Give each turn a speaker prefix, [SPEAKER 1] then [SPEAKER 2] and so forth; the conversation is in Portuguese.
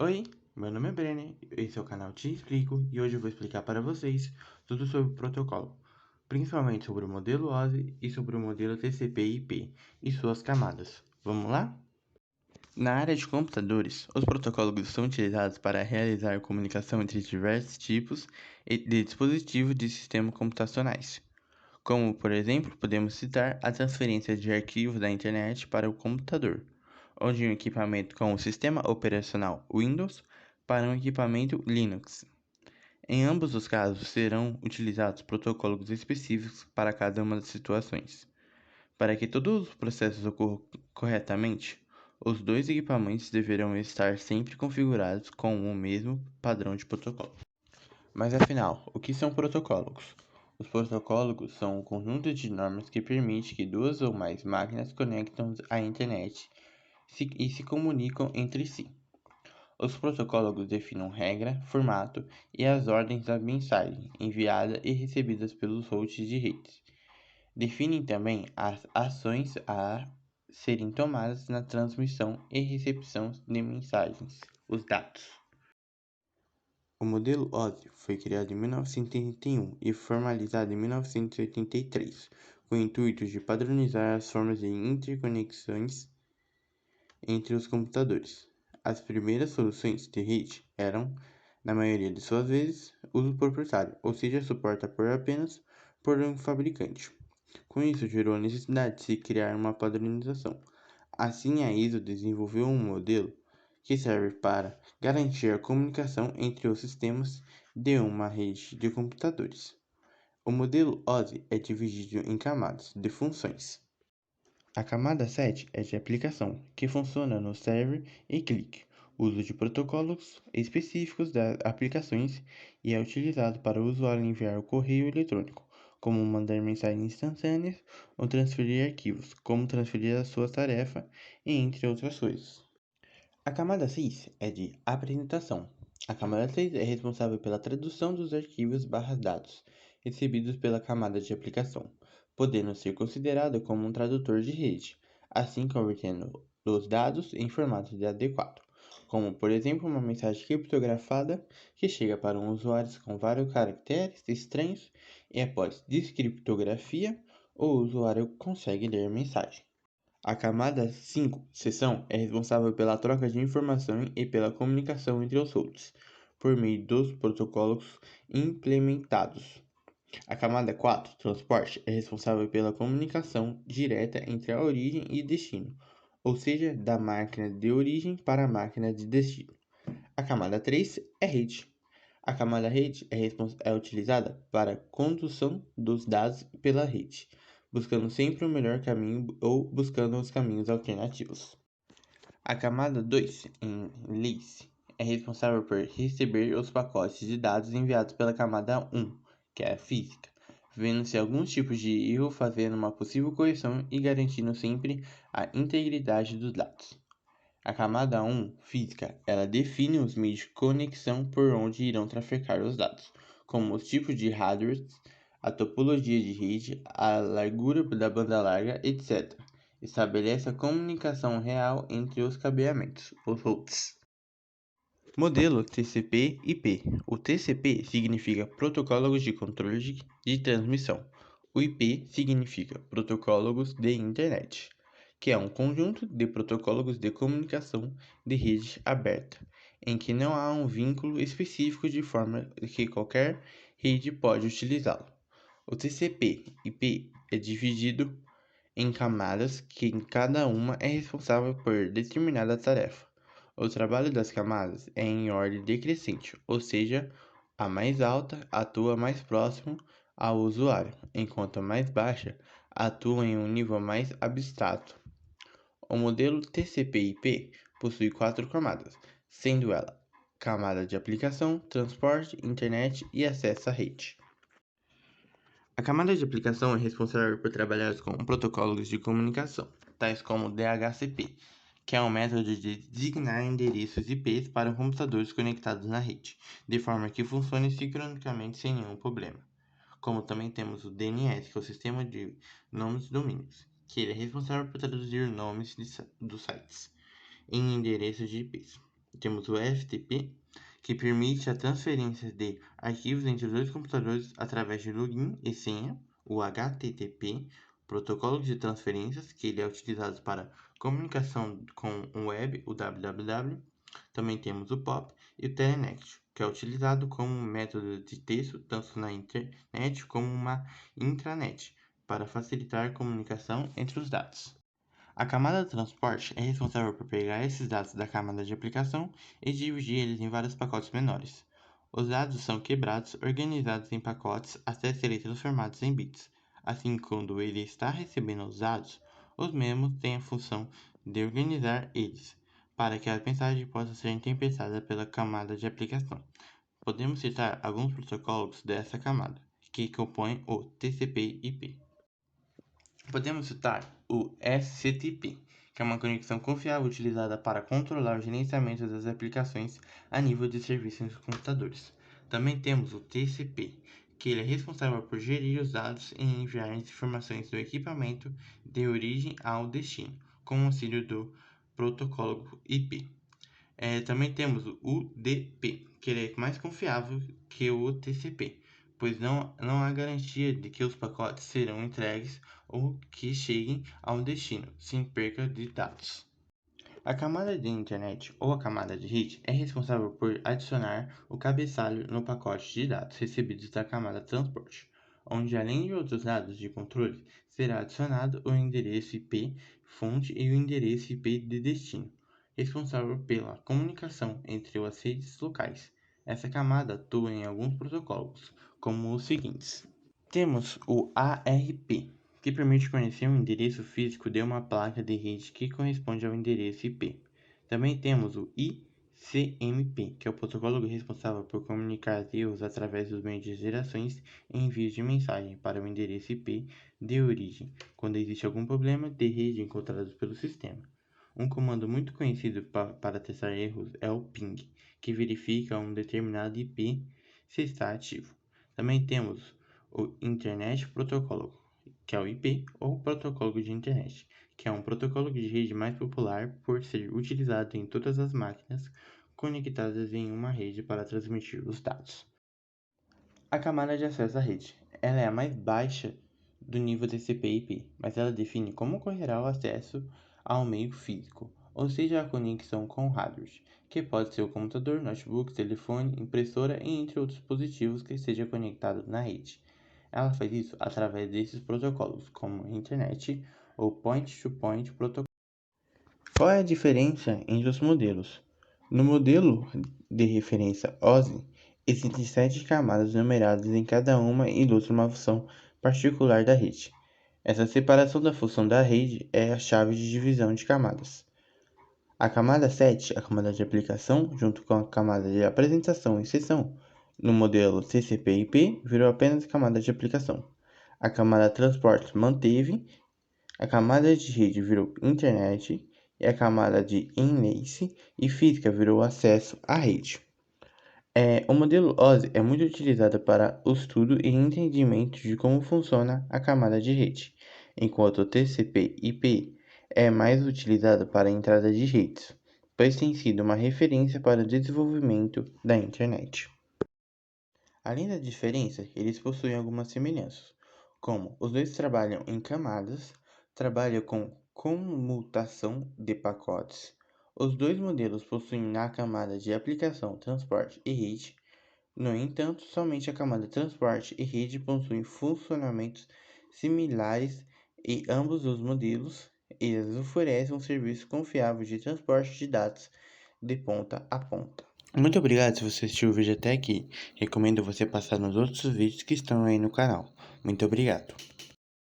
[SPEAKER 1] Oi, meu nome é Brenner, esse é o canal Te Explico e hoje eu vou explicar para vocês tudo sobre o protocolo, principalmente sobre o modelo OSI e sobre o modelo TCP/IP e suas camadas. Vamos lá? Na área de computadores, os protocolos são utilizados para realizar comunicação entre diversos tipos de dispositivos de sistemas computacionais, como, por exemplo, podemos citar a transferência de arquivos da internet para o computador, onde um equipamento com o sistema operacional Windows para um equipamento Linux. Em ambos os casos, serão utilizados protocolos específicos para cada uma das situações. Para que todos os processos ocorram corretamente, os dois equipamentos deverão estar sempre configurados com o mesmo padrão de protocolo. Mas afinal, o que são protocolos? Os protocolos são um conjunto de normas que permite que duas ou mais máquinas conectem à internet e se comunicam entre si. Os protocolos definem regra, formato e as ordens da mensagem enviada e recebidas pelos hosts de redes. Definem também as ações a serem tomadas na transmissão e recepção de mensagens, os dados. O modelo OSI foi criado em 1981 e formalizado em 1983, com o intuito de padronizar as formas de interconexões entre os computadores. As primeiras soluções de rede eram, na maioria de suas vezes, uso proprietário, ou seja, suporta apenas por um fabricante. Com isso, gerou a necessidade de se criar uma padronização. Assim, a ISO desenvolveu um modelo que serve para garantir a comunicação entre os sistemas de uma rede de computadores. O modelo OSI é dividido em camadas de funções. A camada 7 é de aplicação, que funciona no server e clique, uso de protocolos específicos das aplicações e é utilizado para o usuário enviar o correio eletrônico, como mandar mensagens instantâneas ou transferir arquivos, como transferir a sua tarefa, e entre outras coisas. A camada 6 é de apresentação. A camada 6 é responsável pela tradução dos arquivos/dados recebidos pela camada de aplicação, podendo ser considerado como um tradutor de rede, assim convertendo os dados em formato adequado, como por exemplo uma mensagem criptografada que chega para um usuário com vários caracteres estranhos e após descriptografia, o usuário consegue ler a mensagem. A camada 5 seção é responsável pela troca de informação e pela comunicação entre os hosts, por meio dos protocolos implementados. A camada 4 transporte, é responsável pela comunicação direta entre a origem e destino, ou seja, da máquina de origem para a máquina de destino. A camada 3 é rede. A camada rede é utilizada para a condução dos dados pela rede, buscando sempre o melhor caminho ou buscando os caminhos alternativos. A camada 2, em Lace, é responsável por receber os pacotes de dados enviados pela camada 1, que é a física, vendo se alguns tipos de erro, fazendo uma possível correção e garantindo sempre a integridade dos dados. A camada 1, física, ela define os meios de conexão por onde irão trafegar os dados, como os tipos de hardware, a topologia de rede, a largura da banda larga, etc. Estabelece a comunicação real entre os cabeamentos, os hosts. Modelo TCP/IP. O TCP significa Protocolos de Controle de Transmissão. O IP significa Protocolos de Internet, que é um conjunto de protocolos de comunicação de rede aberta, em que não há um vínculo específico de forma que qualquer rede pode utilizá-lo. O TCP/IP é dividido em camadas que em cada uma é responsável por determinada tarefa. O trabalho das camadas é em ordem decrescente, ou seja, a mais alta atua mais próximo ao usuário, enquanto a mais baixa atua em um nível mais abstrato. O modelo TCP/IP possui 4 camadas, sendo ela camada de aplicação, transporte, internet e acesso à rede. A camada de aplicação é responsável por trabalhar com protocolos de comunicação, tais como o DHCP, que é um método de designar endereços IPs para computadores conectados na rede, de forma que funcione sincronicamente sem nenhum problema. Como também temos o DNS, que é o Sistema de Nomes de Domínios, que ele é responsável por traduzir nomes dos sites em endereços de IPs. temos o FTP, que permite a transferência de arquivos entre dois computadores através de login e senha, o HTTP, protocolo de transferências, que ele é utilizado para comunicação com o web, o www. Também temos o POP e o Telnet, que é utilizado como um método de texto tanto na internet como uma intranet, para facilitar a comunicação entre os dados. A camada de transporte é responsável por pegar esses dados da camada de aplicação e dividir eles em vários pacotes menores. Os dados são quebrados, organizados em pacotes até serem transformados em bits. Assim, quando ele está recebendo os dados, os mesmos têm a função de organizar eles, para que a mensagem possa ser interpretada pela camada de aplicação. Podemos citar alguns protocolos dessa camada, que compõem o TCP/IP. Podemos citar o SCTP, que é uma conexão confiável utilizada para controlar o gerenciamento das aplicações a nível de serviços nos computadores. Também temos o TCP, que ele é responsável por gerir os dados e enviar as informações do equipamento de origem ao destino, com o auxílio do protocolo IP. Também temos o UDP, que ele é mais confiável que o TCP, pois não há garantia de que os pacotes serão entregues ou que cheguem ao destino, sem perca de dados. A camada de internet ou a camada de rede é responsável por adicionar o cabeçalho no pacote de dados recebidos da camada de transporte, onde além de outros dados de controle, será adicionado o endereço IP fonte e o endereço IP de destino, responsável pela comunicação entre as redes locais. Essa camada atua em alguns protocolos, como os seguintes. Temos o ARP, que permite conhecer o endereço físico de uma placa de rede que corresponde ao endereço IP. Também temos o ICMP, que é o protocolo responsável por comunicar erros através dos meios de gerações e envios de mensagem para o endereço IP de origem, quando existe algum problema de rede encontrado pelo sistema. Um comando muito conhecido para testar erros é o ping, que verifica um determinado IP se está ativo. Também temos o Internet Protocol, que é o IP ou Protocolo de Internet, que é um protocolo de rede mais popular por ser utilizado em todas as máquinas conectadas em uma rede para transmitir os dados. A camada de acesso à rede. Ela é a mais baixa do nível TCP/IP, mas ela define como ocorrerá o acesso ao meio físico, ou seja, a conexão com hardware, que pode ser o computador, notebook, telefone, impressora e entre outros dispositivos que esteja conectado na rede. Ela faz isso através desses protocolos, como a Internet ou Point-to-Point Protocol. Qual é a diferença entre os modelos? No modelo de referência OSI, existem 7 camadas numeradas em cada uma ilustra uma função particular da rede. Essa separação da função da rede é a chave de divisão de camadas. A camada 7, a camada de aplicação, junto com a camada de apresentação e sessão, no modelo TCP/IP, virou apenas camada de aplicação. A camada transporte manteve, a camada de rede virou internet e a camada de enlace e física virou acesso à rede. O modelo OSI é muito utilizado para o estudo e entendimento de como funciona a camada de rede, enquanto o TCP/IP é mais utilizado para a entrada de redes, pois tem sido uma referência para o desenvolvimento da internet. Além da diferença, eles possuem algumas semelhanças, como os dois trabalham em camadas, trabalham com comutação de pacotes. Os dois modelos possuem na camada de aplicação, transporte e rede. No entanto, somente a camada transporte e rede possuem funcionamentos similares e ambos os modelos eles oferecem um serviço confiável de transporte de dados de ponta a ponta. Muito obrigado se você assistiu o vídeo até aqui. Recomendo você passar nos outros vídeos que estão aí no canal. Muito obrigado.